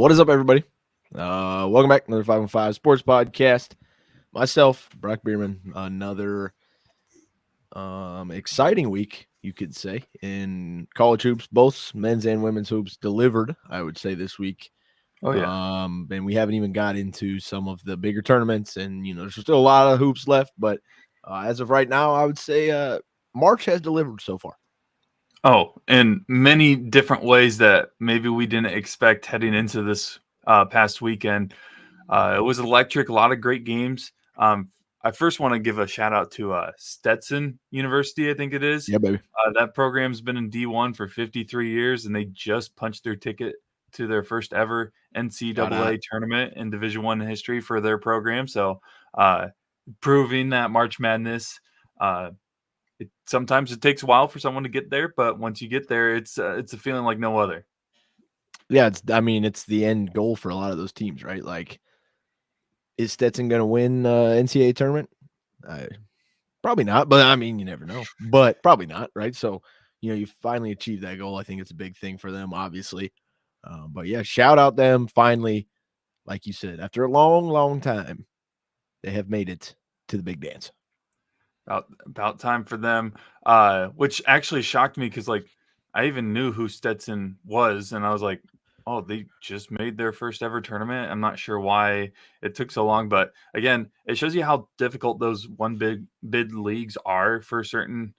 What is up, everybody? Welcome back to another 515 Sports Podcast. Myself, Brock Bierman, another exciting week, you could say, in college hoops. Both men's and women's hoops delivered, I would say, this week. Oh yeah. And we haven't even got into some of the bigger tournaments, and there's still a lot of hoops left. But as of right now, I would say March has delivered so far. Oh, in many different ways that maybe we didn't expect heading into this past weekend. It was electric, a lot of great games. I first want to give a shout out to Stetson University, I think it is. Yeah, baby. That program's been in D1 for 53 years, and they just punched their ticket to their first ever NCAA tournament in Division I history for their program. So proving that March Madness sometimes it takes a while for someone to get there, but once you get there, it's a feeling like no other. Yeah, it's the end goal for a lot of those teams, right? Like, is Stetson going to win NCAA tournament? Probably not, but I mean, you never know. But probably not, right? So, you finally achieved that goal. I think it's a big thing for them, obviously. But yeah, shout out them. Finally, like you said, after a long, long time, they have made it to the big dance. About time for them, which actually shocked me because I even knew who Stetson was, and I was like, oh, they just made their first ever tournament. I'm not sure why it took so long, but again, it shows you how difficult those one bid leagues are for certain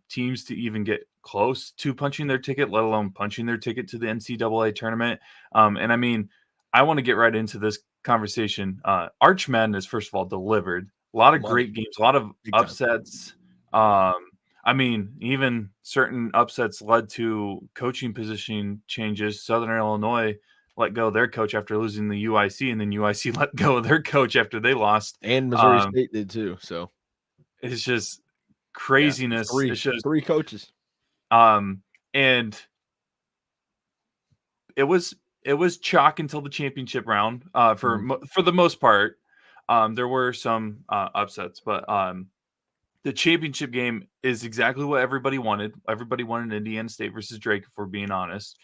teams to even get close to punching their ticket, let alone punching their ticket to the NCAA tournament. And I mean, I want to get right into this conversation. Arch Madness, first of all, delivered. A lot of great games, a lot of upsets. I mean, even certain upsets led to coaching position changes. Southern Illinois let go of their coach after losing the UIC, and then UIC let go of their coach after they lost. And Missouri State did too. So it's just craziness. Yeah, it's just three coaches. And it was chalk until the championship round. For the most part, there were some upsets, but the championship game is exactly what everybody wanted. Everybody wanted Indiana State versus Drake, if we're being honest.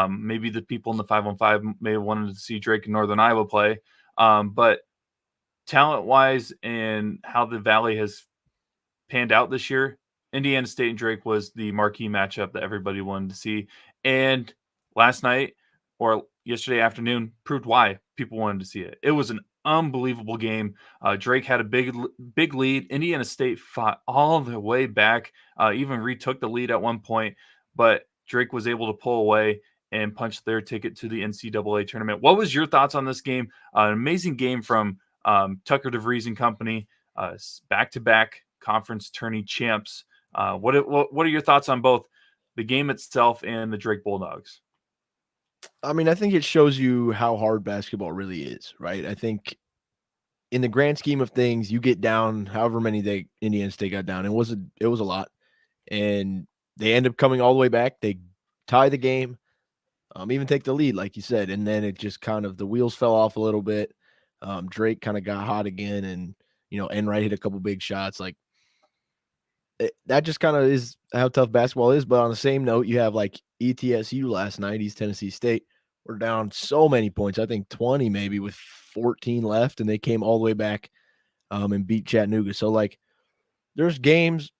Maybe the people in the 5-on-5 may have wanted to see Drake and Northern Iowa play. But talent-wise and how the Valley has panned out this year, Indiana State and Drake was the marquee matchup that everybody wanted to see. And last night or yesterday afternoon proved why people wanted to see it. It was an unbelievable game. Drake had a big lead. Indiana State fought all the way back, even retook the lead at one point, but Drake was able to pull away and punch their ticket to the NCAA tournament. What was your thoughts on this game? An amazing game from Tucker DeVries and company, back-to-back conference tourney champs. What are your thoughts on both the game itself and the Drake Bulldogs? I mean, I think it shows you how hard basketball really is, right? I think in the grand scheme of things, you get down however many Indiana State got down. It was a lot, and they end up coming all the way back. They tie the game, even take the lead, like you said, and then it just kind of the wheels fell off a little bit. Drake kind of got hot again, and Enright hit a couple big shots. Like that just kind of is how tough basketball is. But on the same note, you have like ETSU last night, East Tennessee State. We're down so many points. I think 20 maybe with 14 left, and they came all the way back and beat Chattanooga. So, like, there's games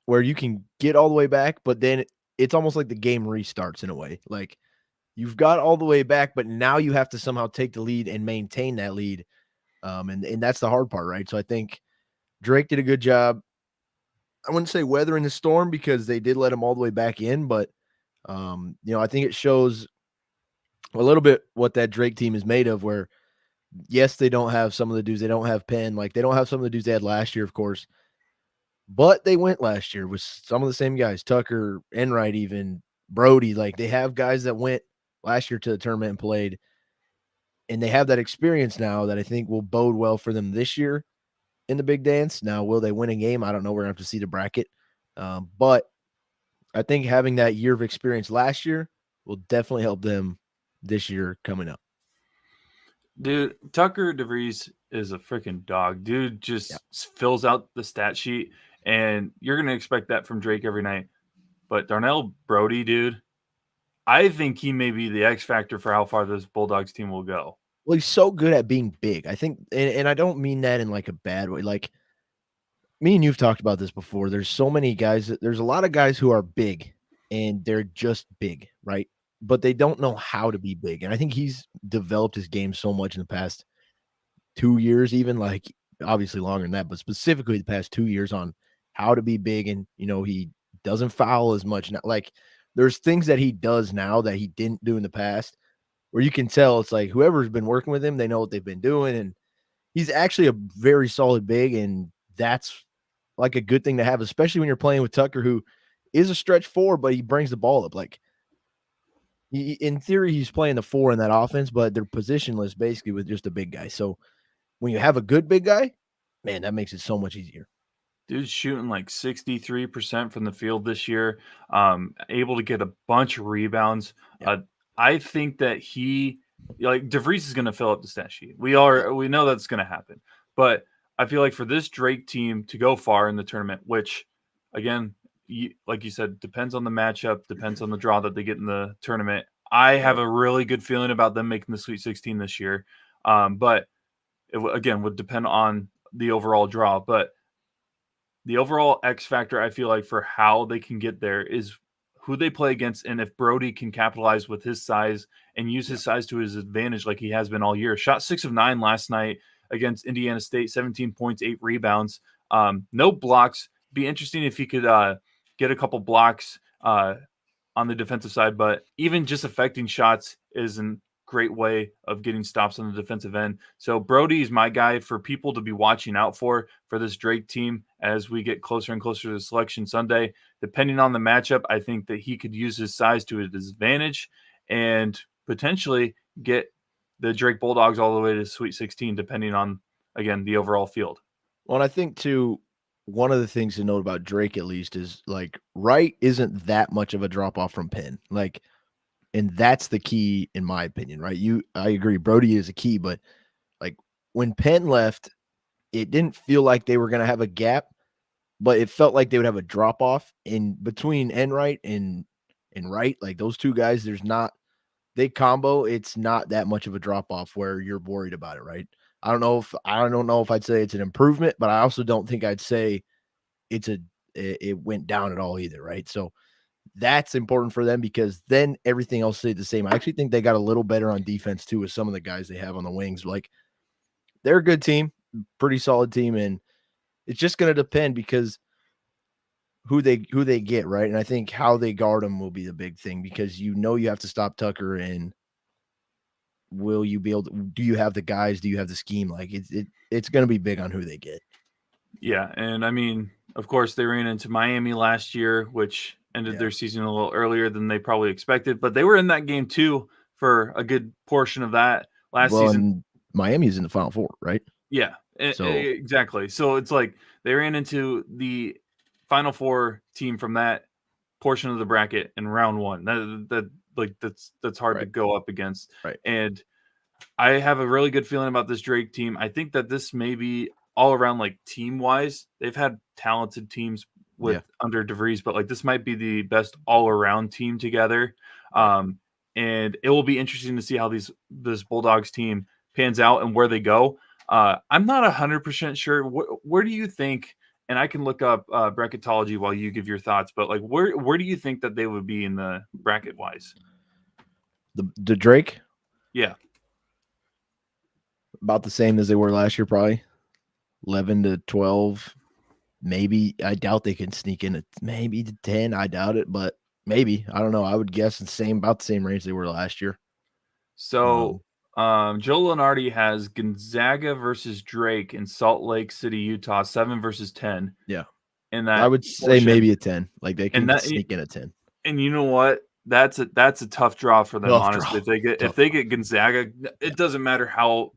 where you can get all the way back, but then it's almost like the game restarts in a way. Like, you've got all the way back, but now you have to somehow take the lead and maintain that lead. And that's the hard part, right? So I think Drake did a good job. I wouldn't say weathering the storm because they did let him all the way back in, but, I think it shows a little bit what that Drake team is made of, where yes, they don't have some of the dudes. They don't have Penn. Like, they don't have some of the dudes they had last year, of course. But they went last year with some of the same guys, Tucker, Enright, even Brody. Like, they have guys that went last year to the tournament and played. And they have that experience now that I think will bode well for them this year in the big dance. Now, will they win a game? I don't know. We're going to have to see the bracket. But I think having that year of experience last year will definitely help them this year coming up. Dude, Tucker DeVries is a freaking dog. Dude just fills out the stat sheet, and you're going to expect that from Drake every night. But Darnell Brody, dude, I think he may be the X factor for how far this Bulldogs team will go. Well, he's so good at being big. I think, and I don't mean that in like a bad way. Like me and you've talked about this before. There's so many guys. There's a lot of guys who are big, and they're just big, right? But they don't know how to be big. And I think he's developed his game so much in the past 2 years, even like obviously longer than that, but specifically the past 2 years on how to be big. And he doesn't foul as much now. Like there's things that he does now that he didn't do in the past, where you can tell it's like whoever's been working with him, they know what they've been doing, and he's actually a very solid big, and that's like a good thing to have, especially when you're playing with Tucker, who is a stretch four, but he brings the ball up. Like in theory, he's playing the four in that offense, but they're positionless basically with just a big guy. So when you have a good big guy, man, that makes it so much easier. Dude's shooting like 63% from the field this year, able to get a bunch of rebounds. Yeah. I think that DeVries is going to fill up the stat sheet. We know that's going to happen. But I feel like for this Drake team to go far in the tournament, which again, like you said, depends on the matchup, depends on the draw that they get in the tournament. I have a really good feeling about them making the Sweet 16 this year. But it again would depend on the overall draw. But the overall X factor, I feel like, for how they can get there is who they play against, and if Brody can capitalize with his size and use his size to his advantage like he has been all year. Shot 6 of 9 last night against Indiana State, 17 points, 8 rebounds. No blocks. Be interesting if he could get a couple blocks on the defensive side, but even just affecting shots is a great way of getting stops on the defensive end. So Brody is my guy for people to be watching out for this Drake team as we get closer and closer to Selection Sunday. Depending on the matchup, I think that he could use his size to his advantage and potentially get the Drake Bulldogs all the way to Sweet 16, depending on, again, the overall field. Well, and I think too, one of the things to note about Drake at least is like Wright isn't that much of a drop off from Penn. Like, and that's the key in my opinion, right? I agree, Brody is a key, but like when Penn left, it didn't feel like they were going to have a gap, but it felt like they would have a drop off in between Enright and Wright. Like those two guys, they combo. It's not that much of a drop off where you're worried about it, right? I don't know if I'd say it's an improvement, but I also don't think I'd say it went down at all either, right? So that's important for them because then everything else stayed the same. I actually think they got a little better on defense too with some of the guys they have on the wings. Like they're a good team, pretty solid team, and it's just going to depend because who they get, right? And I think how they guard them will be the big thing because you have to stop Tucker, and will you be able to, do you have the guys, do you have the scheme? Like it's going to be big on who they get. Yeah, and I mean, of course, they ran into Miami last year, which ended their season a little earlier than they probably expected, but they were in that game too for a good portion of that last season. Miami's in the Final Four, right? Yeah, So exactly. So it's like they ran into the Final Four team from that portion of the bracket in round one. That's hard to go up against. Right. And I have a really good feeling about this Drake team. I think that this may be all around, like team wise. They've had talented teams under DeVries, but like this might be the best all around team together. And it will be interesting to see how this Bulldogs team pans out and where they go. I'm not 100% sure. Where do you think? And I can look up bracketology while you give your thoughts. But like, where do you think that they would be in the bracket wise? The Drake, yeah, about the same as they were last year, probably 11 to 12. Maybe I doubt they can sneak in at maybe to 10. I doubt it, but maybe. I don't know. I would guess about the same range they were last year. So Joe Lenardi has Gonzaga versus Drake in Salt Lake City, Utah, 7 versus 10. Yeah. And that I would say maybe a 10. Like they can sneak in a 10. And you know what? That's a tough draw for them, honestly. If they get Gonzaga, it doesn't matter how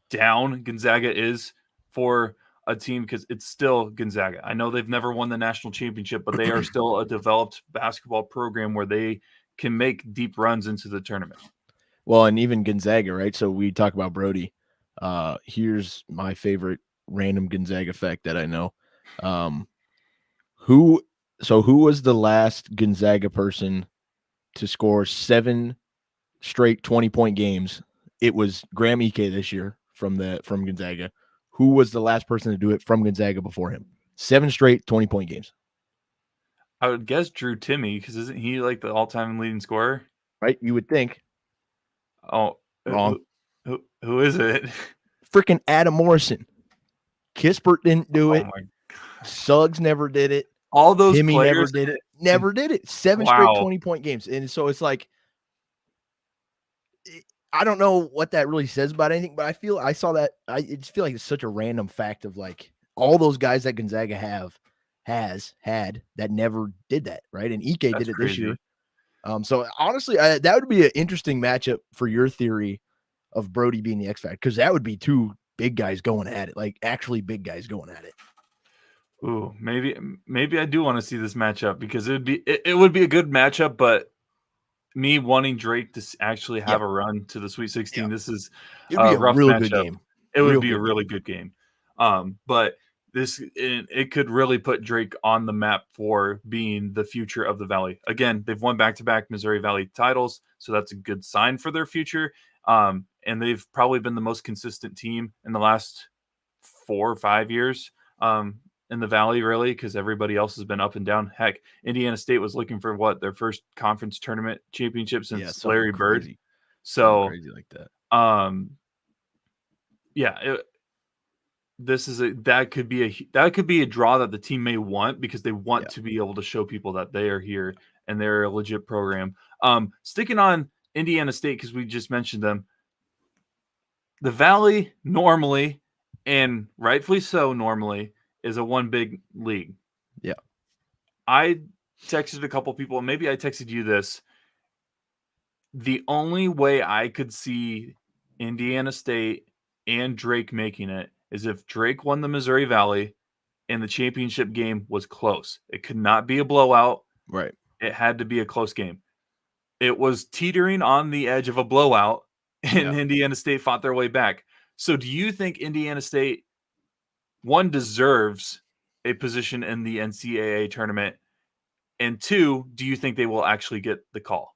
down Gonzaga is for a team because it's still Gonzaga. I know they've never won the national championship, but they are still a developed basketball program where they can make deep runs into the tournament. Well, and even Gonzaga, right? So we talk about Brody. Here's my favorite random Gonzaga fact that I know. Who was the last Gonzaga person to score 7 straight 20-point games. It was Graham Ike this year from Gonzaga. Who was the last person to do it from Gonzaga before him? 7 straight 20-point games. I would guess Drew Timme, because isn't he like the all-time leading scorer? Right? You would think. Oh, Wrong. who is it? Freaking Adam Morrison. Kispert didn't do it. My Suggs never did it. all those Timmy players never did it. Never did it. 7 straight 20-point games. And so it's like, I don't know what that really says about anything, but I saw that. I just feel like it's such a random fact of like all those guys that Gonzaga has had that never did that, right? And Ike did it this year. So honestly, that would be an interesting matchup for your theory of Brody being the X factor, because that would be 2 big guys going at it, like actually big guys going at it. Ooh, maybe I do want to see this matchup, because it would be a good matchup, but me wanting Drake to actually have a run to the Sweet 16, this is a rough really matchup. Good game. It would be a really good game. But it could really put Drake on the map for being the future of the Valley. Again, they've won back-to-back Missouri Valley titles, so that's a good sign for their future. And they've probably been the most consistent team in the last 4 or 5 years. In the Valley, really, because everybody else has been up and down. Heck, Indiana State was looking for their first conference tournament championship since Larry Bird. So crazy like that. That could be a draw that the team may want, because they want to be able to show people that they are here and they're a legit program. Sticking on Indiana State, because we just mentioned them, the Valley normally, and rightfully so normally, is a one big league. Yeah. I texted a couple people, and maybe I texted you this. The only way I could see Indiana State and Drake making it is if Drake won the Missouri Valley and the championship game was close. It could not be a blowout. Right. It had to be a close game. It was teetering on the edge of a blowout, and Indiana State fought their way back. So do you think Indiana State, one, deserves a position in the NCAA tournament, and 2, do you think they will actually get the call?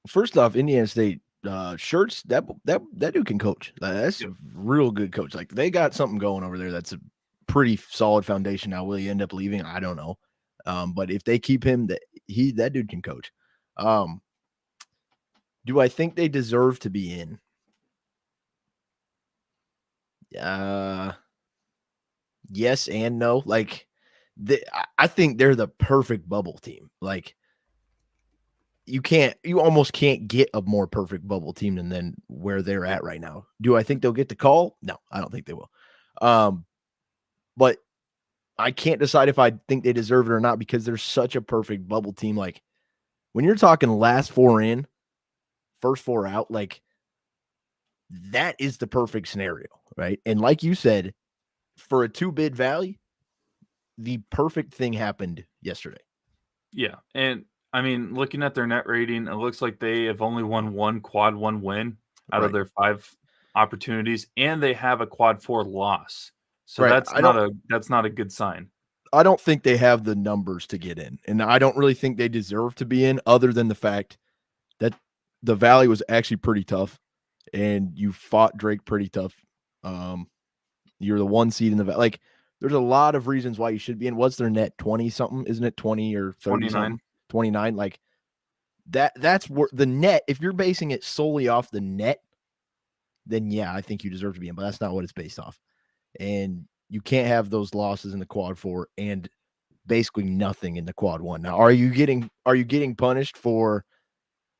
First off, Indiana State Shirts, that dude can coach. That's a real good coach. Like, they got something going over there. That's a pretty solid foundation. Now, will he end up leaving? I don't know. But if they keep him, that dude can coach. Do I think they deserve to be in? Yes and no. Like, I think they're the perfect bubble team. Like, you almost can't get a more perfect bubble team than where they're at right now. Do I think they'll get the call? No, I don't think they will. But I can't decide if I think they deserve it or not, because they're such a perfect bubble team. Like, when you're talking last 4 in, first 4 out, like, that is the perfect scenario, right? And like you said, for a 2-bid Valley, the perfect thing happened yesterday. Yeah, and I mean, looking at their net rating, it looks like they have only won 1 quad 1 win out of their 5 opportunities, and they have a quad 4 loss. So that's not a good sign. I don't think they have the numbers to get in, and I don't really think they deserve to be in, other than the fact that the Valley was actually pretty tough, and you fought Drake pretty tough. You're the 1 seed in the Valley. Like, there's a lot of reasons why you should be in. What's their net? 20 something, isn't it? 20 or 30 something? 29. Like, that's where the net, if you're basing it solely off the net, then yeah, I think you deserve to be in, but that's not what it's based off. And you can't have those losses in the quad 4 and basically nothing in the quad 1. Now, are you getting punished for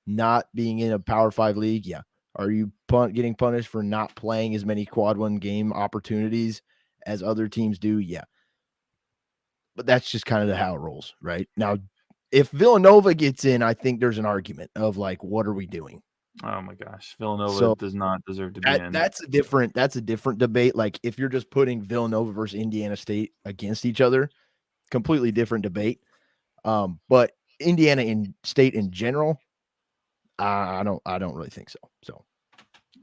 not being in a Power 5 league? Yeah. Are you getting punished for not playing as many quad 1 game opportunities as other teams do? Yeah. But that's just kind of how it rolls, right? Now, if Villanova gets in, I think there's an argument of, like, what are we doing? Oh my gosh, Villanova does not deserve to be in. That's a different debate. Like, if you're just putting Villanova versus Indiana State against each other, completely different debate. But Indiana State in general, I don't really think so. So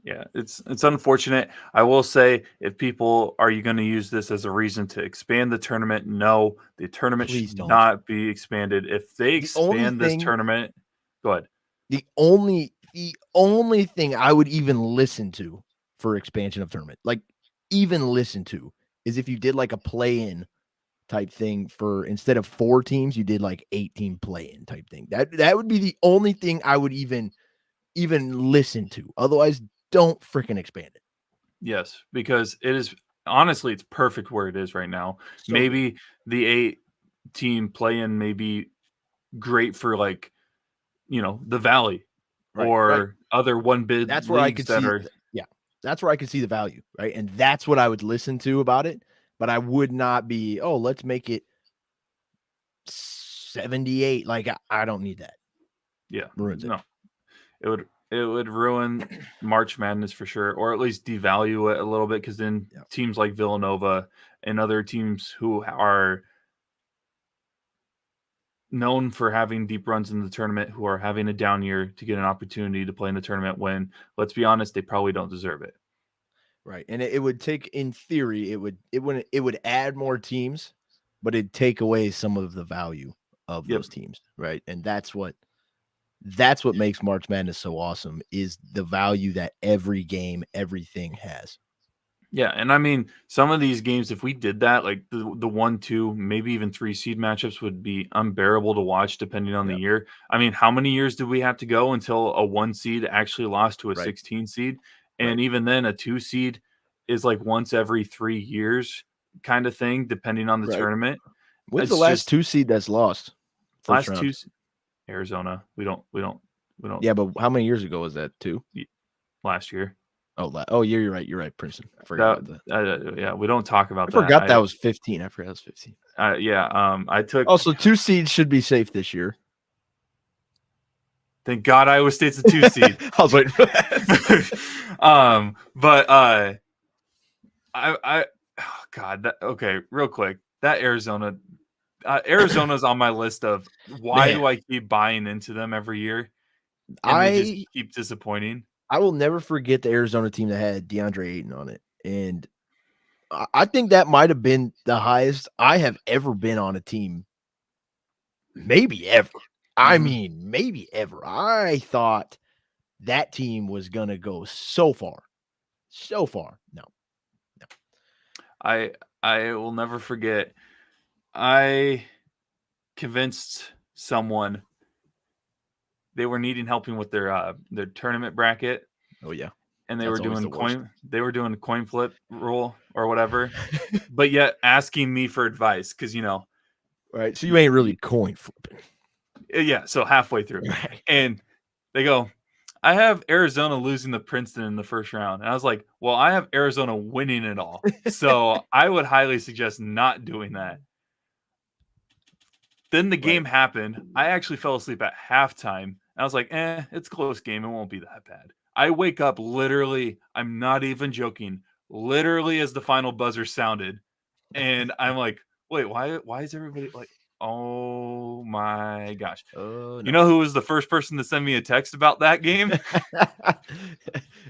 Yeah, it's unfortunate. I will say, if people are you going to use this as a reason to expand the tournament? No, the tournament Please should don't. not be expanded. If they The only expand this thing tournament, go ahead. the only thing I would even listen to for expansion of tournament, like, even listen to, is if you did, like, a play-in type thing for instead of 4 teams, you did, like, 18 play-in type thing. That would be the only thing I would even listen to. Otherwise, don't freaking expand it. Yes, because it is honestly it's perfect where it is right now. So good. Maybe the 8-team play-in may be great for like the Valley Right, right. or other one bid That's where I leagues could that see are yeah. That's where I could see the value, right? And that's what I would listen to about it, but I would not be, "Oh, let's make it 78." Like, I don't need that. yeah, Ruins it. no. It would ruin March Madness for sure, or at least devalue it a little bit because then Yeah. teams like Villanova and other teams who are known for having deep runs in the tournament who are having a down year to get an opportunity to play in the tournament when, let's be honest, they probably don't deserve it. Right, and it would take in theory, it would add more teams, but it'd take away some of the value of Yep. those teams, right? And that's what makes March Madness so awesome is the value that every game, everything has. Yeah, and I mean, some of these games, if we did that, like the 1, 2, maybe even 3 seed matchups would be unbearable to watch depending on the Yeah, year. I mean, how many years did we have to go until a 1 seed actually lost to a right, 16 seed? right, And even then, a 2 seed is like once every 3 years kind of thing, depending on the right. tournament. When's the It's last just 2 seed that's lost first last round? Arizona. We don't Yeah, but how many years ago was that? 2? last year. Oh, yeah, you're right, Princeton. I forgot That about that. yeah, we don't talk I about that. forgot that was 15. I forgot it was 15. Yeah, I took. Also, 2 seeds should be safe this year. Thank God Iowa State's a 2 seed. I was waiting for that. But I oh God, okay, real quick. That Arizona's on my list of why Man, do I keep buying into them every year and they just I keep disappointing. I will never forget the Arizona team that had DeAndre Ayton on it, and I think that might have been the highest I have ever been on a team, maybe ever. I Mhm. mean, maybe ever. I thought that team was gonna go so far, so far. No, no. I I will never forget. I convinced someone they were needing helping with their tournament bracket Oh yeah, and that's always the worst. they were doing coin flip rule or whatever, but yet asking me for advice because Right, so you ain't really coin flipping, yeah, so halfway through, right? and they go, I have Arizona losing to Princeton in the first round, and I was like, well, I have Arizona winning it all, so I would highly suggest not doing that. Then the Right. game happened. I actually fell asleep at halftime. I was like, it's a close game. It won't be that bad. I wake up literally, I'm not even joking, literally as the final buzzer sounded. And I'm like, wait, why is everybody like, oh my gosh. Oh You no. know who was the first person to send me a text about that game?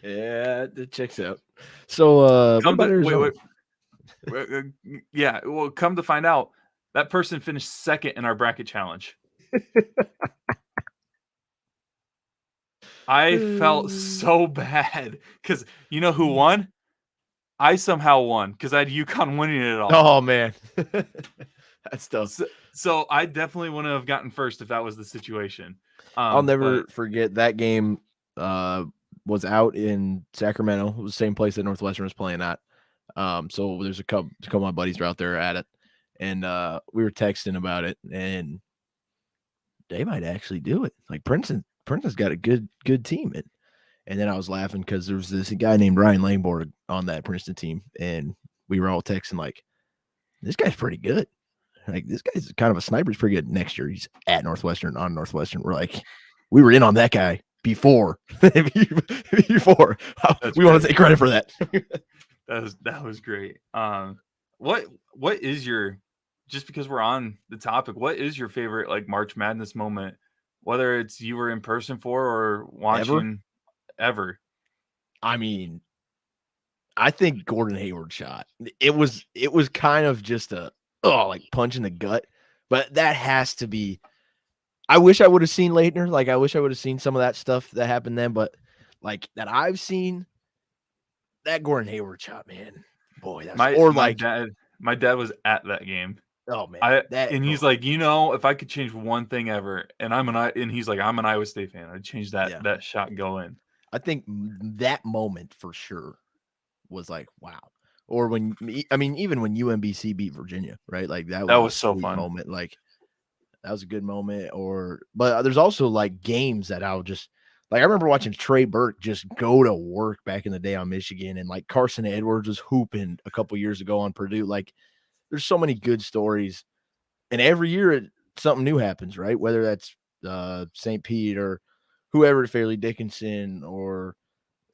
Yeah, it checks out. So, what Come about to wait, Arizona? wait, yeah. Well, come to find out, that person finished second in our bracket challenge. I felt so bad because you know who won? I somehow won because I had UConn winning it all. Oh man, that's tough. So I definitely wouldn't have gotten first if that was the situation. I'll But never forget that game. Uh, was out in Sacramento. It was the same place that Northwestern was playing at. So there's a couple of my buddies were out there at it, and we were texting about it, and they might actually do it. Like Princeton's got a good team, and then I was laughing because there was this guy named Ryan Langborg on that Princeton team, and we were all texting like, "This guy's pretty good. Like this guy's kind of a sniper. He's pretty good." Next year, he's at Northwestern on Northwestern. We're like, we were in on that guy before, before. that's We want great. to take credit for that. That was great. What is your just because we're on the topic, what is your favorite like March Madness moment? Whether it's you were in person for or Ever? watching ever. I mean, I think Gordon Hayward shot. It was kind of just like punch in the gut, but that has to be. I wish I would have seen Leitner. Like I wish I would have seen some of that stuff that happened then, but like that I've seen that Gordon Hayward shot, man. Boy, that's My or my like dad my dad was at that game. oh man, that And he's like, if I could change one thing ever, and he's like, I'm an Iowa State fan. I'd change that yeah. that shot go in. I think that moment for sure was like wow. Or when I mean even when UMBC beat Virginia, right? Like that That was a was so sweet fun. moment. Like that was a good moment. But there's also like games that I'll just like. I remember watching Trey Burke just go to work back in the day on Michigan, and like Carson Edwards was hooping a couple years ago on Purdue. Like, there's so many good stories, and every year something new happens, right? Whether that's St. Pete or whoever, Fairleigh Dickinson or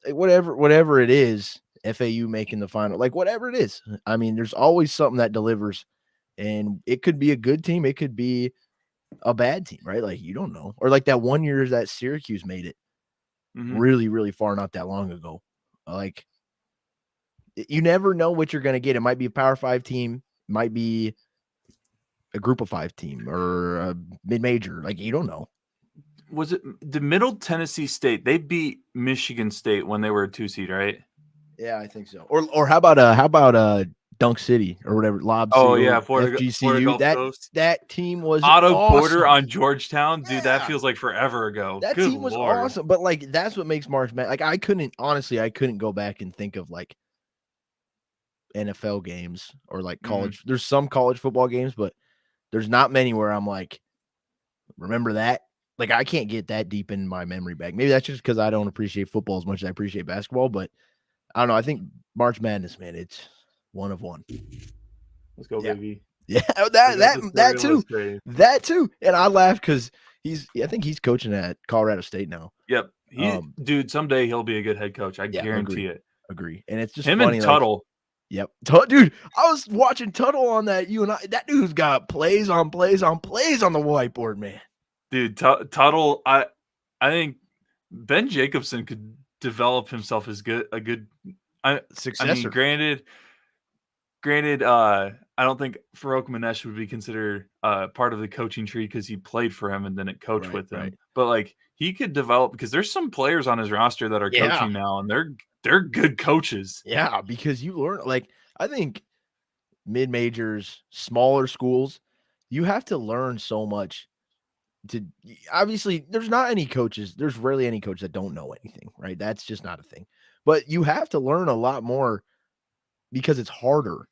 whatever it is, FAU making the final, like whatever it is. I mean, there's always something that delivers, and it could be a good team, it could be a bad team, right? Like you don't know. Or like that one year that Syracuse made it Mm-hmm. really, really far not that long ago. Like you never know what you're gonna get. It might be a Power 5 team, might be a Group of 5 team or a mid-major. Like you don't know. Was it the Middle Tennessee State? They beat Michigan State when they were a 2 seed, right? Yeah, I think so. Or how about Dunk City or whatever, Lob Oh City yeah, or Florida FGCU. Gulf That Coast. that team was Otto Porter awesome. on Georgetown, dude. That Yeah. feels like forever ago. That Good team was lord. awesome. But like that's what makes March Madness. Like I couldn't go back and think of like NFL games or like Mm-hmm. college. There's some college football games, but there's not many where I'm like, remember that? Like I can't get that deep in my memory bank. Maybe that's just because I don't appreciate football as much as I appreciate basketball. But I don't know. I think March Madness, man, it's one of one. Let's go, Yeah, baby. yeah. We got this That Florida too, illustrated. that too. And I laughed because I think he's coaching at Colorado State now. Yep. Um, Dude, someday he'll be a good head coach. I yeah, guarantee it. agree. And it's just Him and funny, like Tuttle. yep. Dude, I was watching Tuttle on that that dude's got plays on plays on plays on the whiteboard, man. Dude, Tuttle, I think Ben Jacobson could develop himself as a good I mean, Successor. granted, I don't think Farouk Manesh would be considered part of the coaching tree because he played for him and then it coached with Right. him. But like he could develop because there's some players on his roster that are Yeah. coaching now and they're good coaches. Yeah, because you learn like I think mid-majors, smaller schools, you have to learn so much to obviously there's not any coaches, there's rarely any coach that don't know anything, right? That's just not a thing. But you have to learn a lot more because it's harder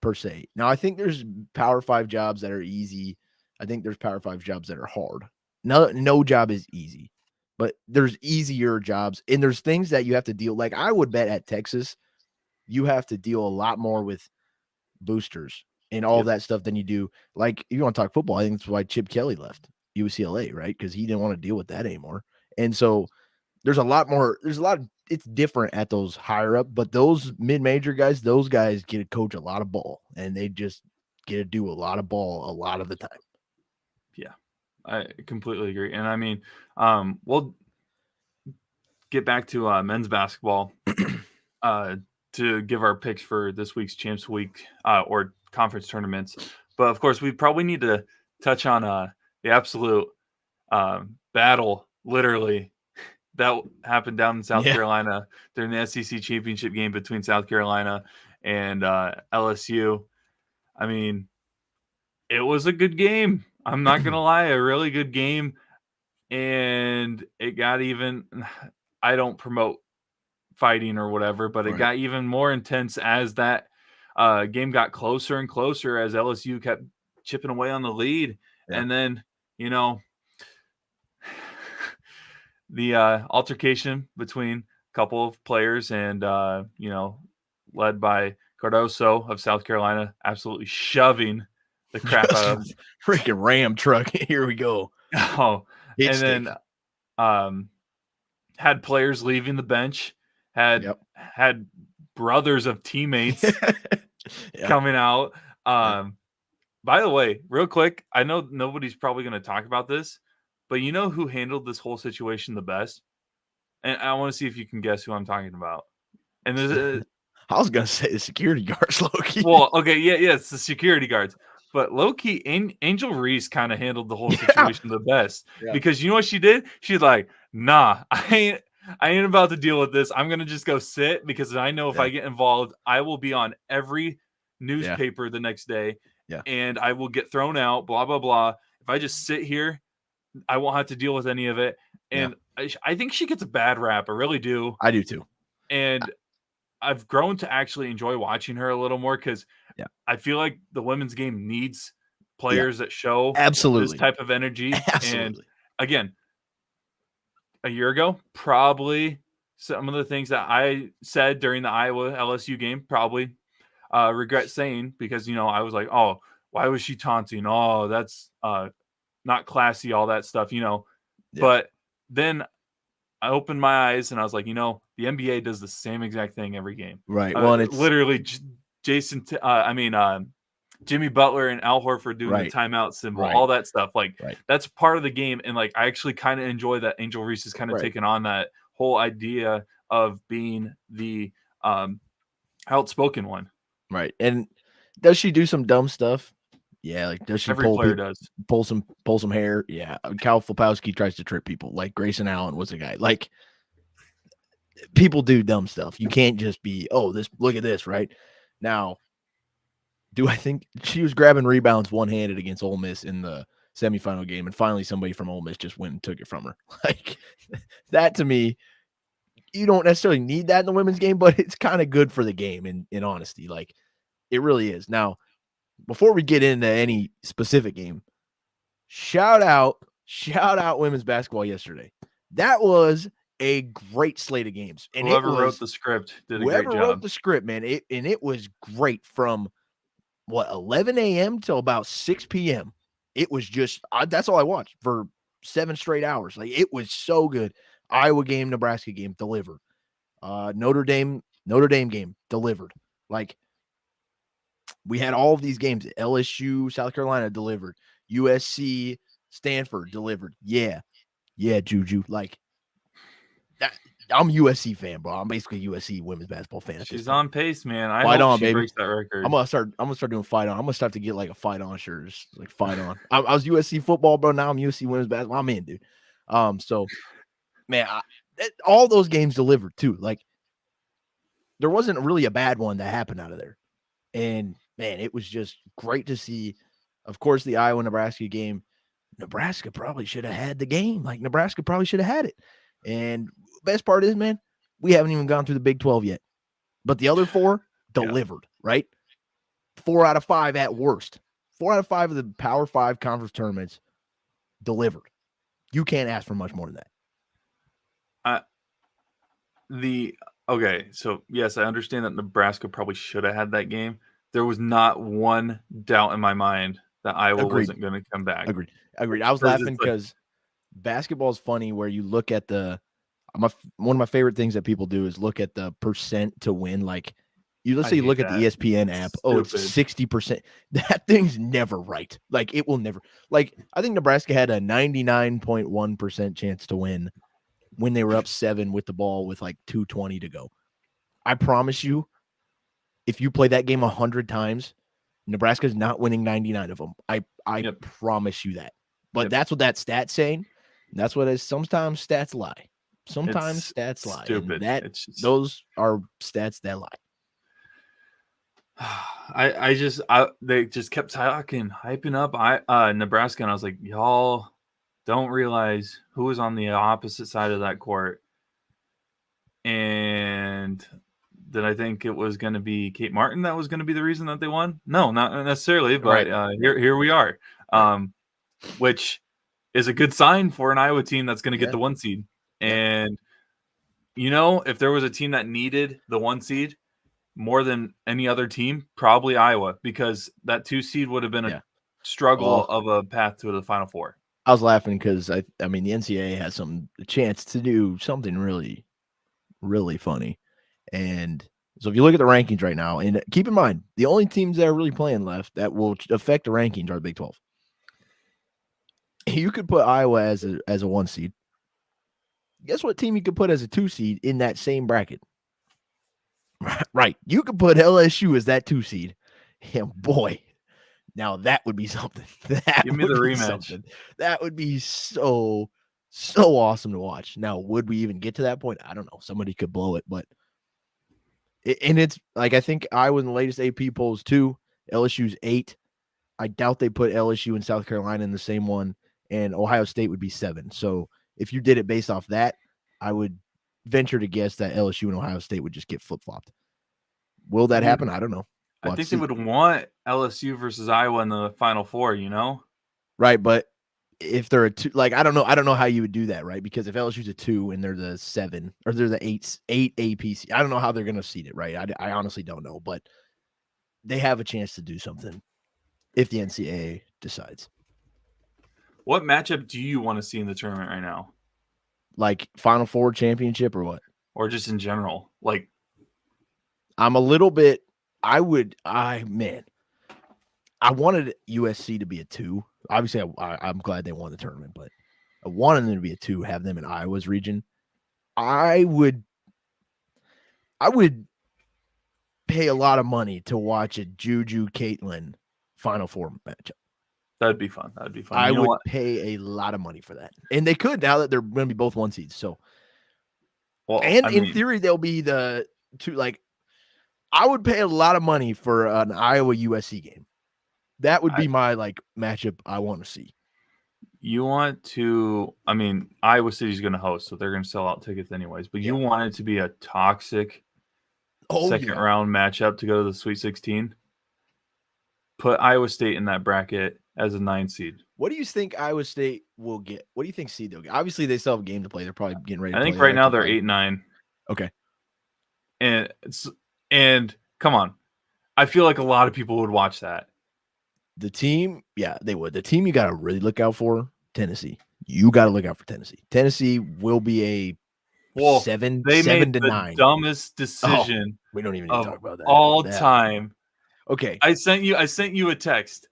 per se. Now I think there's Power 5 jobs that are easy. I think there's Power 5 jobs that are hard. No job is easy. But there's easier jobs and there's things that you have to deal like I would bet at Texas you have to deal a lot more with boosters and all Yep. that stuff than you do. Like, if you want to talk football, I think that's why Chip Kelly left UCLA, right? Because he didn't want to deal with that anymore. And so there's a lot, it's different at those higher up, but those mid-major guys, those guys get to coach a lot of ball and they just get to do a lot of ball a lot of the time. Yeah, I completely agree. And I mean, we'll get back to men's basketball to give our picks for this week's Champs Week or conference tournaments. But of course, we probably need to touch on the absolute battle, literally, that happened down in South Carolina during the SEC championship game between South Carolina and LSU. I mean, it was a good game. I'm not going to lie, a really good game. And it got even, I don't promote fighting or whatever, but it got even more intense as that game got closer and closer as LSU kept chipping away on the lead. Yeah. And then, the altercation between a couple of players and, led by Cardoso of South Carolina, absolutely shoving the crap out of freaking Ram truck. Here we go. Oh, and then had players leaving the bench, had brothers of teammates coming out. By the way, real quick, I know nobody's probably going to talk about this, but you know who handled this whole situation the best? and I want to see if you can guess who I'm talking about. And I was gonna say the security guards, Loki. well, okay, yeah, it's the security guards. But low-key, Angel Reese kind of handled the whole situation the best because you know what she did? She's like, nah, I ain't about to deal with this. I'm gonna just go sit because I know if I get involved, I will be on every newspaper the next day, and I will get thrown out. Blah blah blah. If I just sit here, I won't have to deal with any of it. And I think she gets a bad rap. I really do. I do too. And I've grown to actually enjoy watching her a little more because I feel like the women's game needs players that show this type of energy. And again, a year ago, probably some of the things that I said during the Iowa LSU game, probably regret saying because, I was like, oh, why was she taunting? Oh, that's not classy, all that stuff, But then I opened my eyes and I was like, the NBA does the same exact thing every game. Right. Well, and it's literally Jimmy Butler and Al Horford doing the timeout symbol, all that stuff. Like that's part of the game. And like, I actually kind of enjoy that Angel Reese is kind of taking on that whole idea of being the outspoken one. Right. And does she do some dumb stuff? Yeah, like does she pull some hair? Yeah, Cal Filipowski tries to trip people. Like Grayson Allen was a guy. Like people do dumb stuff. You can't just be, oh, look at this, right? Now, do I think she was grabbing rebounds one-handed against Ole Miss in the semifinal game, and finally somebody from Ole Miss just went and took it from her? Like that to me, you don't necessarily need that in the women's game, but it's kind of good for the game. In honesty, like it really is. Now, before we get into any specific game, shout out women's basketball yesterday. That was a great slate of games. And whoever wrote the script did a great job. Whoever wrote the script, man, it was great from 11 a.m. till about 6 p.m. It was just that's all I watched for 7 straight hours. Like it was so good. Iowa game, Nebraska game delivered. Notre Dame game delivered. Like we had all of these games. LSU, South Carolina delivered. USC, Stanford delivered. Yeah, Juju. Like that. I'm a USC fan, bro. I'm basically a USC women's basketball fan. She's on pace, man. I hope she breaks that record. I'm gonna start doing fight on. I'm gonna start to get like a fight on shirt, just like fight on. I was USC football, bro. Now I'm USC women's basketball. I'm in, dude. So man, all those games delivered too. Like there wasn't really a bad one that happened out of there, and man, it was just great to see. Of course, the Iowa Nebraska game. Nebraska probably should have had the game. Like Nebraska probably should have had it. And best part is, man, we haven't even gone through the Big 12 yet. But the other 4 delivered, right? 4 out of 5 at worst. 4 out of 5 of the Power 5 conference tournaments delivered. You can't ask for much more than that. Okay, so yes, I understand that Nebraska probably should have had that game. There was not one doubt in my mind that Iowa wasn't going to come back. Agreed. I was laughing because basketball is funny where you look at one of my favorite things that people do is look at the percent to win. Like let's say you look at the ESPN app. Oh, it's 60%. That thing's never right. Like it will never. Like I think Nebraska had a 99.1% chance to win when they were up 7 with the ball with like 2:20 to go. I promise you, if you play that game 100 times, Nebraska's not winning 99 of them. I promise you that. But that's what that stat's saying. That's what it is. Sometimes stats lie. Sometimes stats lie. Stupid. Those are stats that lie. They just kept hyping up Nebraska, and I was like, y'all don't realize who was on the opposite side of that court. And did I think it was going to be Kate Martin that was going to be the reason that they won? No, not necessarily, but here we are, which is a good sign for an Iowa team that's going to get the 1 seed. And, if there was a team that needed the 1 seed more than any other team, probably Iowa, because that 2 seed would have been a struggle of a path to the Final Four. I was laughing because, I mean, the NCAA has a chance to do something really, really funny. And so if you look at the rankings right now, and keep in mind, the only teams that are really playing left that will affect the rankings are the Big 12. You could put Iowa as a 1 seed. Guess what team you could put as a 2 seed in that same bracket? Right. You could put LSU as that 2 seed. And boy, now that would be something. That Give me the would be rematch. something. That would be so awesome to watch. Now, would we even get to that point? I don't know. Somebody could blow it, but and it's like I think I was in the latest AP polls too. LSU's 8. I doubt they put LSU and South Carolina in the same one, and Ohio State would be 7. So if you did it based off that, I would venture to guess that LSU and Ohio State would just get flip flopped. Will that happen? I don't know. I We'll have to think they see. would want LSU versus Iowa in the Final Four. Right, but if they're a 2, like I don't know how you would do that, right? Because if LSU's a 2 and they're the 7 or they're the 8 APC, I don't know how they're going to seed it, right? I honestly don't know, but they have a chance to do something if the NCAA decides. What matchup do you want to see in the tournament right now? Like Final Four championship or what? Or just in general? Like, I'm a little bit. I wanted USC to be a 2. Obviously, I'm glad they won the tournament, but I wanted them to be a 2. Have them in Iowa's region. I would pay a lot of money to watch a Juju Caitlin Final Four matchup. that'd be fun. That'd be fun. I You know would what? pay a lot of money for that, and they could now that they're going to be both 1 seeds. So, Well, and I in mean, theory, they'll be the 2. Like, I would pay a lot of money for an Iowa USC game. That would be my like matchup I want to see. you want to. I mean, Iowa City's going to host, so they're going to sell out tickets anyways. But you want it to be a toxic second round matchup to go to the Sweet 16. Put Iowa State in that bracket as a 9 seed. What do you think Iowa State will get? What do you think seed they'll get? Obviously, they still have a game to play. They're probably getting ready to play. I think right now they're 8-9. Okay. And come on. I feel like a lot of people would watch that. The team, yeah, they would. The team you got to really look out for, Tennessee. You got to look out for Tennessee. Tennessee will be a 7 they made to the 9. Dumbest decision we don't even need to talk about that. All time. Okay. I sent you a text.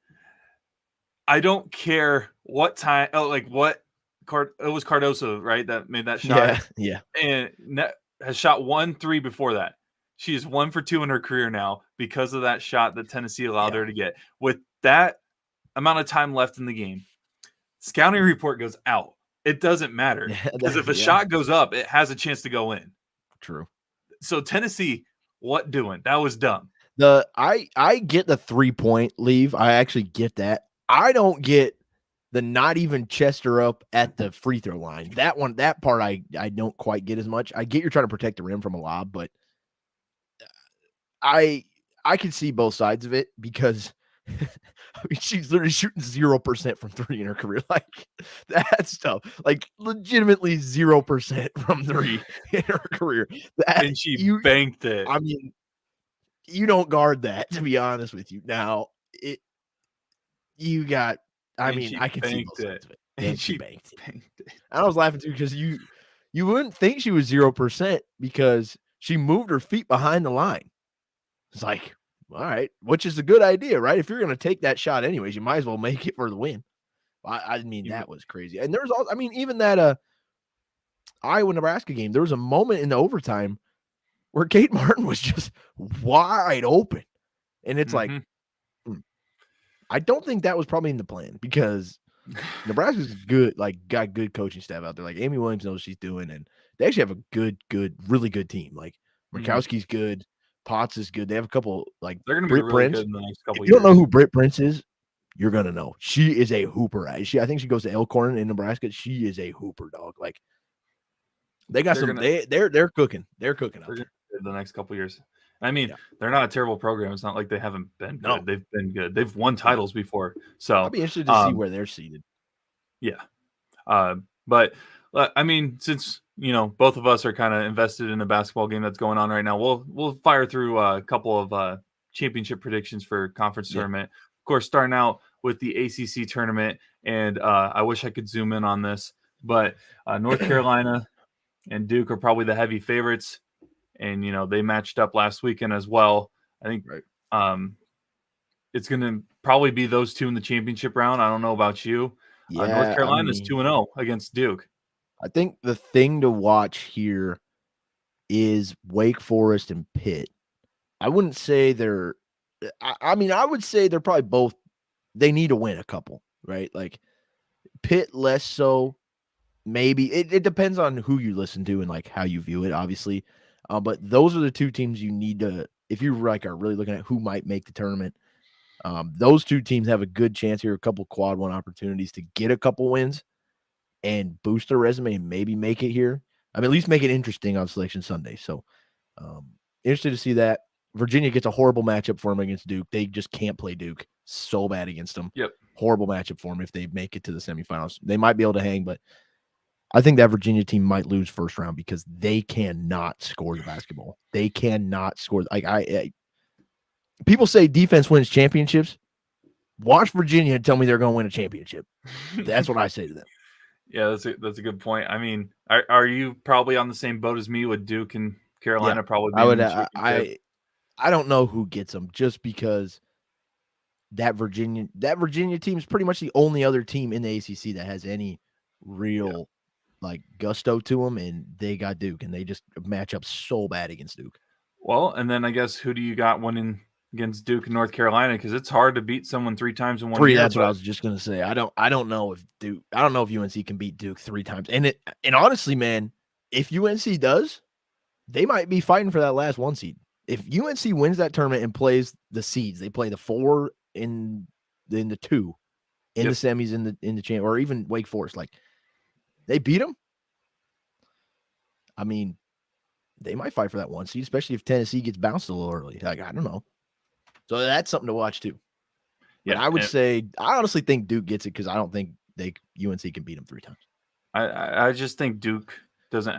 I don't care what time. Oh, like what? It was Cardoso, right? That made that shot. Yeah. And has shot 1-3 before that. She is 1 for 2 in her career now because of that shot that Tennessee allowed her to get. With that amount of time left in the game, scouting report goes out. It doesn't matter because if a shot goes up, it has a chance to go in. True. So Tennessee, what doing? That was dumb. I get the 3-point leave. I actually get that. I don't get the not even chest her up at the free throw line. That part I don't quite get as much. I get you're trying to protect the rim from a lob, but I can see both sides of it because I mean, she's literally shooting 0% from 3 in her career. Like that's tough. Like legitimately 0% from 3 in her career. And she banked it. I mean, you don't guard that, to be honest with you. Now I can see both sides of it. And she banked it. And I was laughing too because you wouldn't think she was 0% because she moved her feet behind the line. It's like, all right, which is a good idea, right? If you're going to take that shot anyways, you might as well make it for the win. I mean, that was crazy. And there was also, I mean, even that Iowa-Nebraska game, there was a moment in the overtime where Kate Martin was just wide open. And it's like, I don't think that was probably in the plan because Nebraska's good, like got good coaching staff out there. Like Amy Williams knows what she's doing, and they actually have a really good team. Like Murkowski's good, Potts is good. They have a couple like they're going to be really Prince. good in the next couple If you don't know who Britt Prince is, you're gonna know. She is a hooper. I think she goes to Elkhorn in Nebraska. She is a hooper, dog. Like they got they're cooking. They're cooking out there. The next couple years. I mean, they're not a terrible program. It's not like they haven't been good. No. They've been good. They've won titles before. So I'll be interested to see where they're seated. Yeah. But I mean, since both of us are kind of invested in a basketball game that's going on right now, we'll fire through a couple of championship predictions for conference tournament. Of course, starting out with the ACC tournament, and I wish I could zoom in on this, but North Carolina and Duke are probably the heavy favorites. And, they matched up last weekend as well. I think it's going to probably be those two in the championship round. I don't know about you. Yeah, North Carolina is 2-0 against Duke. I think the thing to watch here is Wake Forest and Pitt. I wouldn't say they're I mean, I would say they're probably both they need to win a couple, right? Like, Pitt less so, maybe. It depends on who you listen to and, like, how you view it, obviously. But those are the 2 teams you need to if you, like, are really looking at who might make the tournament, those 2 teams have a good chance here, a couple quad one opportunities to get a couple wins and boost their resume and maybe make it here. I mean, at least make it interesting on Selection Sunday. So, um, interested to see that. Virginia gets a horrible matchup for them against Duke. They just can't play Duke so bad against them. Yep. Horrible matchup for them if they make it to the semifinals. They might be able to hang, but I think that Virginia team might lose first round because they cannot score the basketball. They cannot score. Like people say defense wins championships. Watch Virginia and tell me they're going to win a championship. That's what I say to them. Yeah, that's a good point. I mean, are you probably on the same boat as me with Duke and Carolina? Yeah, Probably I being would. in the championship. I don't know who gets them just because that Virginia team is pretty much the only other team in the ACC that has any real like gusto to them, and they got Duke, and they just match up so bad against Duke. Well, and then I guess who do you got winning against Duke and North Carolina? Because it's hard to beat someone 3 times in 1 year. That's what I was just gonna say. I don't know if UNC can beat Duke 3 times. And honestly, man, if UNC does, they might be fighting for that last 1 seed. If UNC wins that tournament and plays the seeds, they play the 4 in the 2 in the semis in the champ, or even Wake Forest, like they beat them. I mean, they might fight for that 1 seed, especially if Tennessee gets bounced a little early. Like, I don't know. So that's something to watch too. But I would say I honestly think Duke gets it because I don't think UNC can beat them 3 times. I just think Duke doesn't.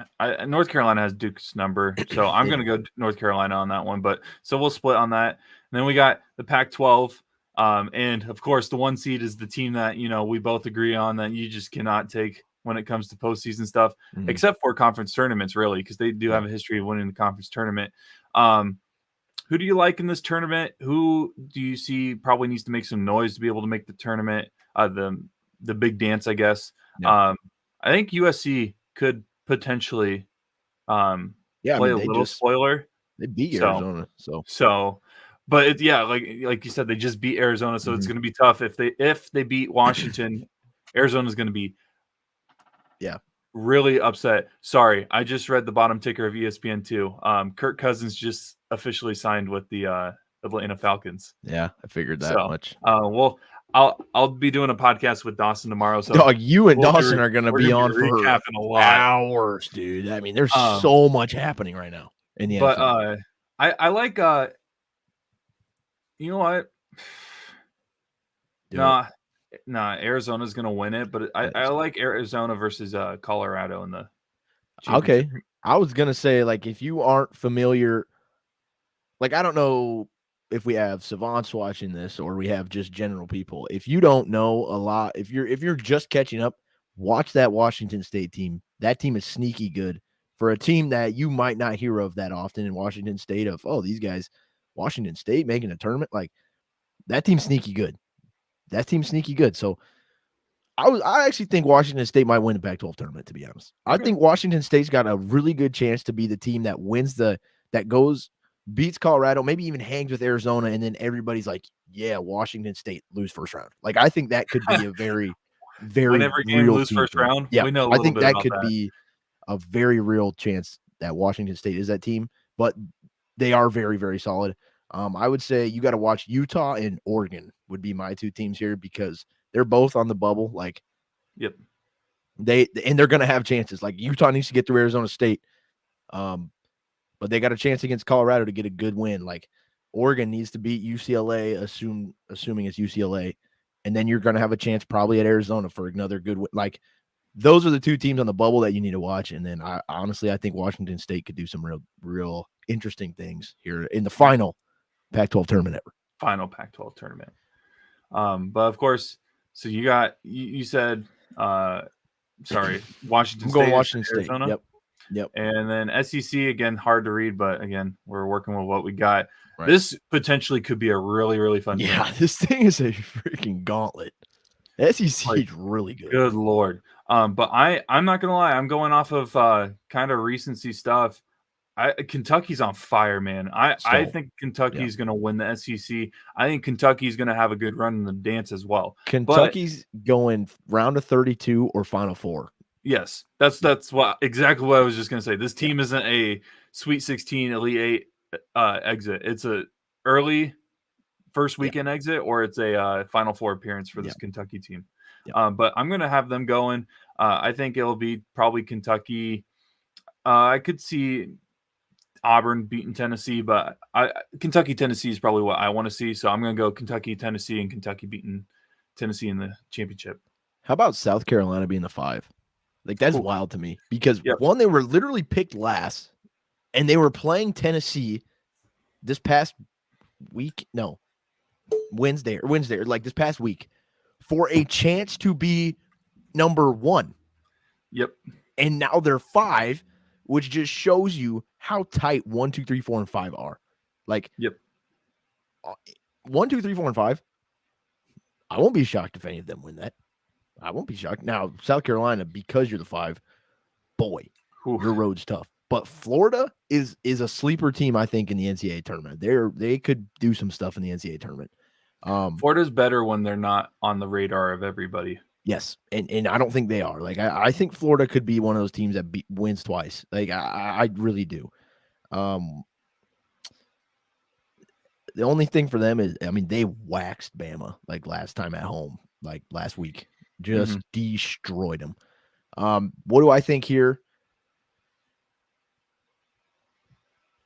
North Carolina has Duke's number, so I'm going to go North Carolina on that one. But so we'll split on that. And then we got the Pac-12, and of course the 1 seed is the team that we both agree on that you just cannot take when it comes to postseason stuff, except for conference tournaments, really, because they do have a history of winning the conference tournament. Who do you like in this tournament? Who do you see probably needs to make some noise to be able to make the tournament? The big dance, I guess. Yeah. I think USC could potentially play a little spoiler. They beat Arizona, but like you said, they just beat Arizona, so it's going to be tough if they beat Washington. Arizona's going to be really upset. Sorry, I just read the bottom ticker of ESPN2. Kirk Cousins just officially signed with the Atlanta Falcons. Yeah, I figured that much. Well, I'll be doing a podcast with Dawson tomorrow. So dog, you and Dawson are going to be on for a lot. Hours, dude. I mean, there's so much happening right now in the NFL. I like you know what? Nah, Arizona's going to win it, but I like Arizona versus Colorado in the Okay. I was going to say, like, if you aren't familiar, like, I don't know if we have savants watching this or we have just general people. If you don't know a lot, if you're just catching up, watch that Washington State team. That team is sneaky good for a team that you might not hear of that often in Washington State of, oh, these guys, Washington State making a tournament. Like, that team's sneaky good. So I actually think Washington State might win the Pac-12 tournament, to be honest. Okay. I think Washington State's got a really good chance to be the team that wins beats Colorado, maybe even hangs with Arizona, and then everybody's like, yeah, Washington State lose first round. Like, I think that could be a very, very win every game, lose first round. Yeah, we know I think that could be a very real chance that Washington State is that team, but they are very, very solid. I would say you got to watch Utah and Oregon would be my 2 teams here because they're both on the bubble. Like, yep, they're going to have chances. Like, Utah needs to get through Arizona State. But they got a chance against Colorado to get a good win. Like, Oregon needs to beat UCLA, assuming it's UCLA, and then you're going to have a chance probably at Arizona for another good win. Like, those are the 2 teams on the bubble that you need to watch. And then I think Washington State could do some real interesting things here in the final Pac-12 tournament ever. Final Pac-12 tournament. But of course, so you said Washington I'm going Washington State. Arizona. Yep. And then SEC, again, hard to read, but again, we're working with what we got. Right. This potentially could be a really, really fun game. This thing is a freaking gauntlet. SEC is really good. Good Lord. But I'm not gonna lie, I'm going off of kind of recency stuff. Kentucky's on fire, man. I So, think yeah. Kentucky's gonna win the SEC. I think Kentucky's gonna have a good run in the dance as well. But Kentucky's going round of 32 or Final Four. yes, Yeah, that's what exactly what I was just gonna say. This yeah, team isn't a Sweet 16, Elite Eight exit. It's a early first yeah, weekend exit, or it's a Final Four appearance for yeah, this Kentucky team. yeah. But I'm gonna have them going. I think it'll be probably Kentucky. I could see Auburn beating Tennessee, but Kentucky Tennessee is probably what I want to see. So I'm going to go Kentucky Tennessee and Kentucky beating Tennessee in the championship. How about South Carolina being the 5? Like, that's Ooh, wild to me because, yep, one, they were literally picked last, and they were playing Tennessee this past week. No, Wednesday, or like this past week, for a chance to be number 1. yep, And now they're 5, which just shows you how tight 1, 2, 3, 4, and 5 are. Like, yep. 1, 2, 3, 4, and 5. I won't be shocked if any of them win that. I won't be shocked. Now, South Carolina, because you're the 5, boy, Ooh. your road's tough. But Florida is a sleeper team, I think, in the NCAA tournament. They could do some stuff in the NCAA tournament. Florida's better when they're not on the radar of everybody. Yes, and I don't think they are. Like, I think Florida could be one of those teams that wins twice. Like, I really do. The only thing for them is, I mean, they waxed Bama like last time at home, like last week, just destroyed them. What do I think here?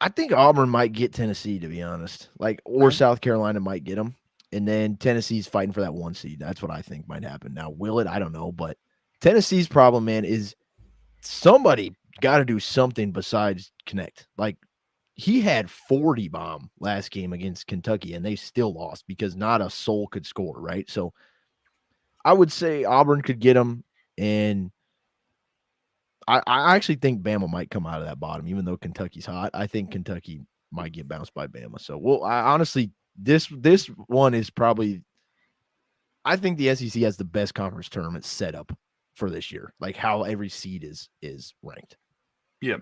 I think Auburn might get Tennessee, to be honest, or Okay. South Carolina might get them, and then Tennessee's fighting for that 1 seed. That's what I think might happen. Now, will it? I don't know, but Tennessee's problem, man, is somebody got to do something besides connect. Like, he had 40 bomb last game against Kentucky, and they still lost because not a soul could score, right? So I would say Auburn could get them, and I actually think Bama might come out of that bottom, even though Kentucky's hot. I think Kentucky might get bounced by Bama. So, well, honestly, this one is probably, I think the SEC has the best conference tournament set up for this year, like how every seed is ranked. Yeah.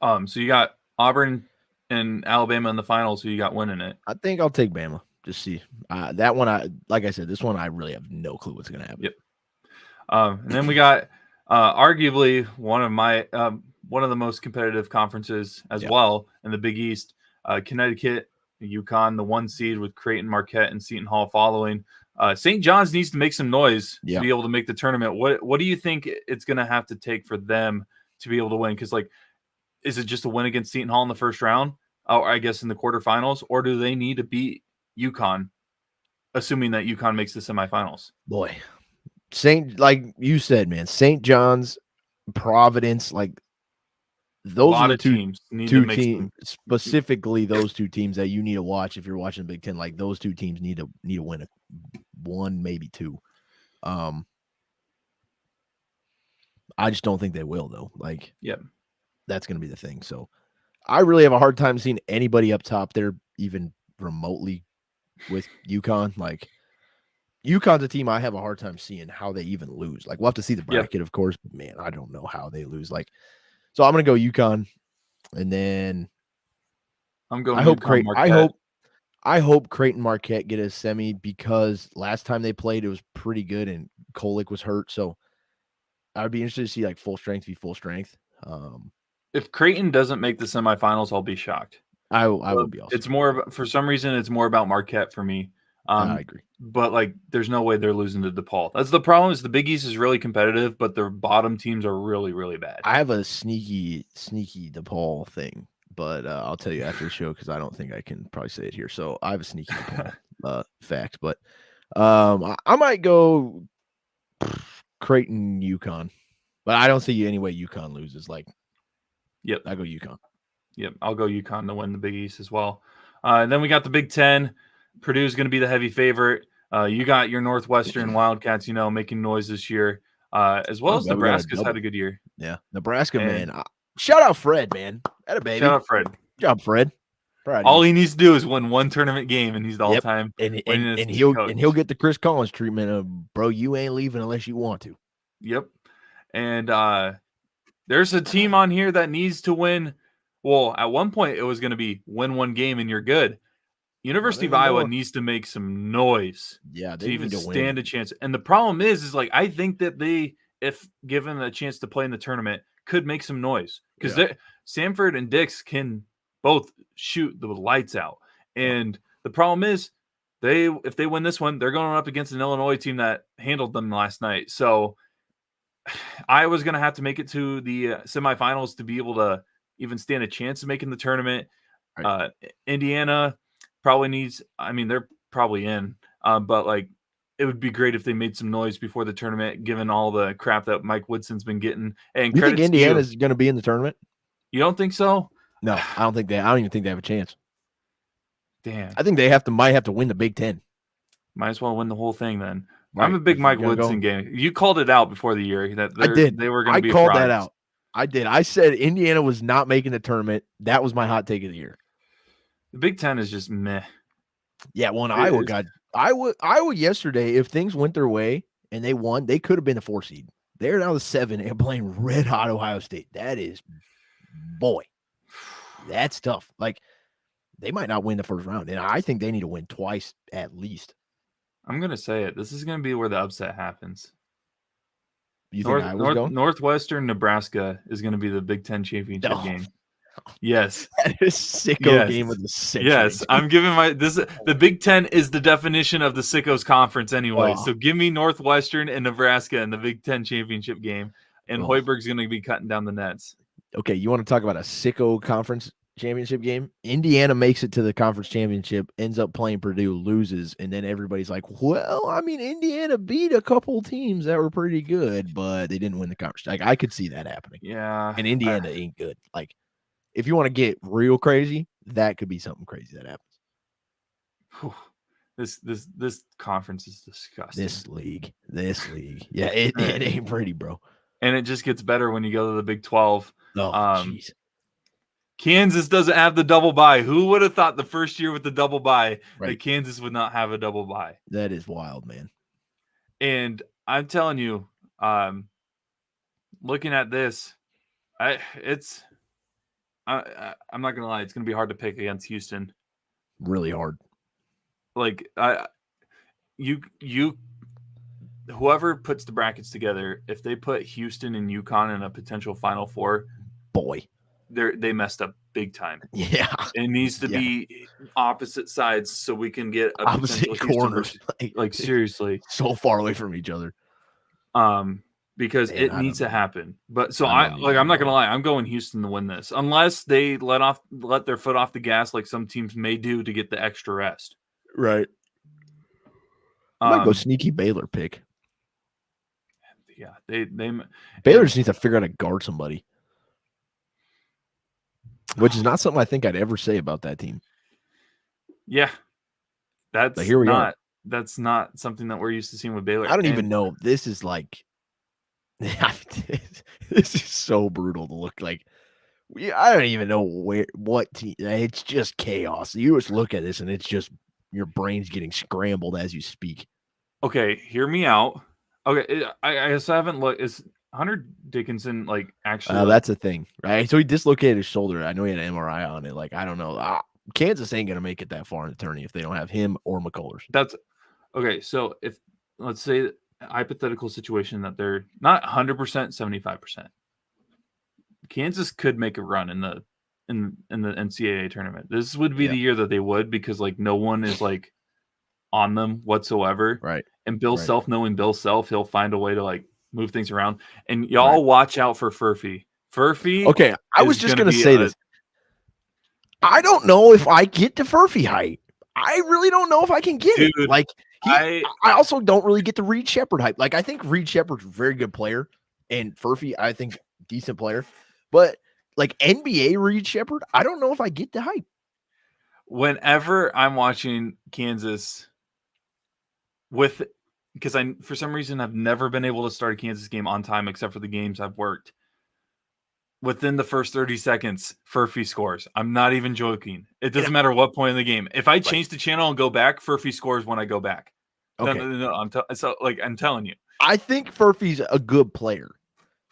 So you got Auburn and Alabama in the finals. Who you got winning it? I think I'll take Bama. Just see that one. Like I said, this one I really have no clue what's going to happen. Yep. And then we got arguably one of the most competitive conferences as well in the Big East. Connecticut, UConn, the 1 seed with Creighton, Marquette, and Seton Hall following. St. John's needs to make some noise to be able to make the tournament. What do you think it's going to have to take for them to be able to win? Because, like, is it just a win against Seton Hall in the first round? Or I guess in the quarterfinals, or do they need to beat UConn, assuming that UConn makes the semifinals? Boy, like you said, man, St. John's, Providence, like those are the two teams, specifically those 2 teams that you need to watch if you're watching the Big Ten. Like, those 2 teams need to win 1, maybe 2. I just don't think they will, though. Like, that's going to be the thing. So I really have a hard time seeing anybody up top there even remotely with UConn. Like, UConn's a team I have a hard time seeing how they even lose. Like, we'll have to see the bracket, of course, but man, I don't know how they lose. Like, so I'm going to go UConn, and then I'm going. I hope Creighton. I hope Creighton Marquette get a semi, because last time they played it was pretty good and Kolick was hurt. So I'd be interested to see like full strength be full strength. If Creighton doesn't make the semifinals, I'll be shocked. I would be also. It's more for some reason it's more about Marquette for me. I agree. But like, there's no way they're losing to DePaul. That's the problem. Is the Big East is really competitive, but their bottom teams are really, really bad. I have a sneaky DePaul thing, but I'll tell you after the show because I don't think I can probably say it here. So I have a sneaky DePaul fact, but I might go Creighton, UConn, but I don't see any way UConn loses. Like, I go UConn. Yep, I'll go UConn to win the Big East as well. And then we got the Big Ten. Purdue's going to be the heavy favorite. You got your Northwestern Wildcats, making noise this year, as well as Nebraska's had a good year. Yeah, Nebraska, man. Shout out Fred, man. Atta baby. Shout out Fred. Good job, Fred. All he needs to do is win 1 tournament game, and he's the all-time. And he'll get the Chris Collins treatment of, bro, you ain't leaving unless you want to. Yep. And there's a team on here that needs to win. Well, at one point it was going to be win one game and you're good. University of Iowa needs to make some noise they to even need to stand win. a chance. And the problem is like I think that they, if given a chance to play in the tournament, could make some noise because Samford and Dix can both shoot the lights out. And the problem is if they win this one, they're going up against an Illinois team that handled them last night. So Iowa's going to have to make it to the semifinals to be able to even stand a chance of making the tournament. Right. Indiana probably needs, I mean, they're probably in, but like it would be great if they made some noise before the tournament, given all the crap that Mike Woodson's been getting. And You think credits to you. Indiana's going to be in the tournament? You don't think so? No, I don't even think they have a chance. Damn. I think they might have to win the Big Ten. Might as well win the whole thing then. Right. I'm a big Mike Woodson game. You called it out before the year that I did. They were going to be. I called that out. I did. I said Indiana was not making the tournament. That was my hot take of the year. The Big Ten is just meh. Yeah, well, Iowa yesterday, if things went their way and they won, they could have been the 4 seed. They're now the 7 and playing red hot Ohio State. That is, boy, that's tough. Like, they might not win the first round, and I think they need to win twice at least. I'm going to say it. This is going to be where the upset happens. You think Iowa's going? Northwestern Nebraska is going to be the Big Ten championship game. Yes. That is sicko game of the century. Yes, I'm giving the Big Ten is the definition of the sickos conference anyway. So give me Northwestern and Nebraska in the Big Ten championship game, and Hoiberg's going to be cutting down the nets. Okay, you want to talk about a sicko conference championship game? Indiana makes it to the conference championship, ends up playing Purdue, loses, and then everybody's like, well, I mean, Indiana beat a couple teams that were pretty good, but they didn't win the conference. Like, I could see that happening. Yeah. And Indiana ain't good. Like, if you want to get real crazy, that could be something crazy that happens. This conference is disgusting. This league. Yeah, it ain't pretty, bro. And it just gets better when you go to the Big 12. Oh, jeez. Kansas doesn't have the double bye. Who would have thought the first year with the double bye that Kansas would not have a double bye? That is wild, man. And I'm telling you, looking at this, I'm not gonna lie, it's gonna be hard to pick against Houston. Really hard. Like whoever puts the brackets together, if they put Houston and UConn in a potential Final Four, boy, they messed up big time. Yeah, it needs to be opposite sides so we can get a opposite corners. Like seriously, so far away from each other. Because it needs to happen. But so I'm not gonna lie, I'm going Houston to win this, unless they let their foot off the gas like some teams may do to get the extra rest. Right. I might go sneaky Baylor pick. Yeah, Baylor just needs to figure out how to guard somebody, which is not something I think I'd ever say about that team. Yeah, that's here we are. That's not something that we're used to seeing with Baylor. I don't even know. This is like, this is so brutal to look like. I don't even know what team. It's just chaos. You just look at this and it's just your brain's getting scrambled as you speak. Okay, hear me out. Okay, I guess I haven't looked. Is Hunter Dickinson like actually? That's a thing, right? So he dislocated his shoulder. I know he had an MRI on it. Like, I don't know. Kansas ain't gonna make it that far in the tourney if they don't have him or McCullers. That's okay. So if let's say hypothetical situation that they're not 100%, 75%, Kansas could make a run in the NCAA tournament. This would be the year that they would, because like no one is like on them whatsoever. Right. And Bill Self, knowing Bill Self, he'll find a way to like move things around. And y'all watch out for Furphy. Okay, I was just gonna say this. I don't know if I get to Furphy height. I really don't know if I can get it. Like, I also don't really get the Reed Shepherd hype. Like, I think Reed Shepherd's a very good player, and Furphy, I think, decent player. But like NBA Reed Shepherd, I don't know if I get the hype. Whenever I'm watching Kansas because I, for some reason, I've never been able to start a Kansas game on time except for the games I've worked. Within the first 30 seconds, Furphy scores. I'm not even joking. It doesn't matter what point in the game. If I change the channel and go back, Furphy scores when I go back. Okay. No. I'm telling you, I think Furphy's a good player,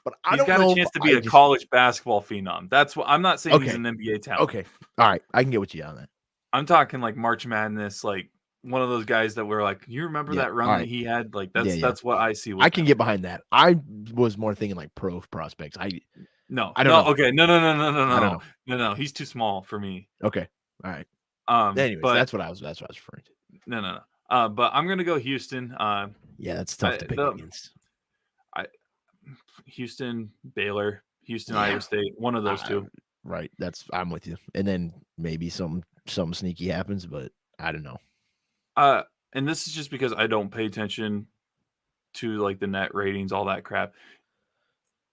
but I he's don't got a know if chance to be I a just college basketball phenom. That's what I'm not saying. He's okay. an NBA talent. Okay. All right. I can get with you on that. I'm talking like March Madness, like one of those guys that were like, you remember Yeah. that run All that right. he had? Like Yeah. Yeah. that's what I see I with can him. get behind that. I was more thinking like pro prospects. I No, don't know. okay, I don't know. no. He's too small for me. Okay. All right. Anyways, But that's what I was referring to. no. But I'm gonna go Houston. Yeah, that's tough to pick against. Houston, Baylor, Houston, Yeah. Iowa State, one of those two. Right. I'm with you. And then maybe something sneaky happens, but I don't know. And this is just because I don't pay attention to like the net ratings, all that crap.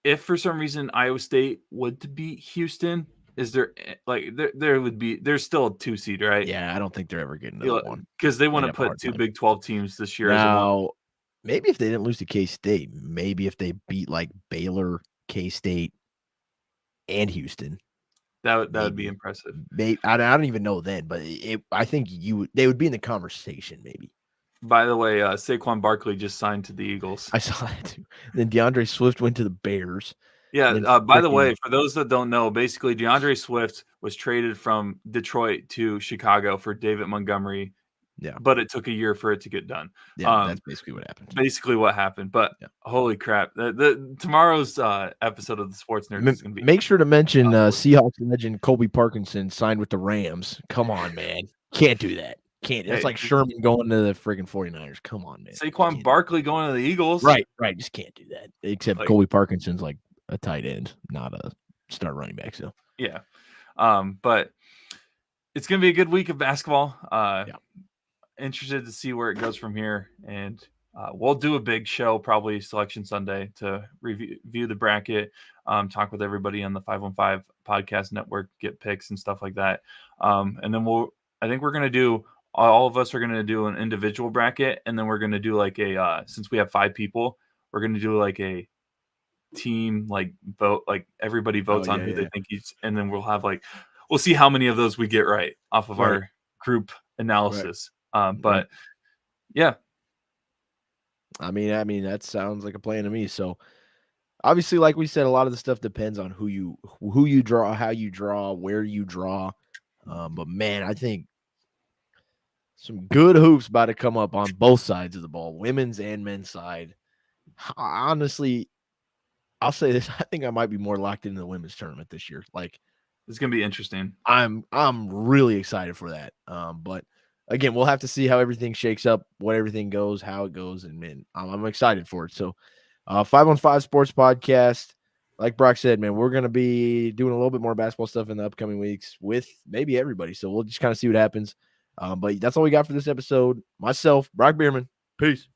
If for some reason Iowa State would to beat Houston, is there like there's still a 2 seed, right? Yeah, I don't think they're ever getting to the one. Because they want They'd to have a put hard 2 time. Big 12 teams this year as a one. Now, maybe if they didn't lose to K-State, maybe if they beat like Baylor, K-State, and Houston, That would be impressive. I don't even know then, but I think they would be in the conversation maybe. By the way, Saquon Barkley just signed to the Eagles. I saw that too. Then DeAndre Swift went to the Bears. Yeah. By the way, for those that don't know, basically DeAndre Swift was traded from Detroit to Chicago for David Montgomery. Yeah. But it took a year for it to get done. Yeah, that's basically what happened. But holy crap. Tomorrow's episode of the Sports Nerds is going to be. Make sure to mention Seahawks legend Colby Parkinson signed with the Rams. Come on, man. Can't do that. Can't. That's like Sherman going to the friggin' 49ers. Come on, man. Saquon Barkley going to the Eagles. Right. Just can't do that. Except Colby Parkinson's like a tight end, not a star running back. So yeah. But it's going to be a good week of basketball. Interested to see where it goes from here, and we'll do a big show probably Selection Sunday to review the bracket, talk with everybody on the 515 podcast network, get picks and stuff like that, and then I think we're going to do, all of us are going to do an individual bracket, and then we're going to do like a since we have 5 people, we're going to do like a team like vote, like everybody votes on who they think and then we'll see how many of those we get right off of our group analysis. But yeah, I mean that sounds like a plan to me. So obviously, like we said, a lot of the stuff depends on who you draw, how you draw, where you draw. But man, I think some good hoops about to come up on both sides of the ball, women's and men's side. Honestly, I'll say this: I think I might be more locked into the women's tournament this year. Like, it's gonna be interesting. I'm really excited for that. But again, we'll have to see how everything shakes up, what everything goes, how it goes, and man, I'm excited for it. So, 515 Sports Podcast, like Brock said, man, we're gonna be doing a little bit more basketball stuff in the upcoming weeks with maybe everybody. So we'll just kind of see what happens. But that's all we got for this episode. Myself, Brock Bierman. Peace.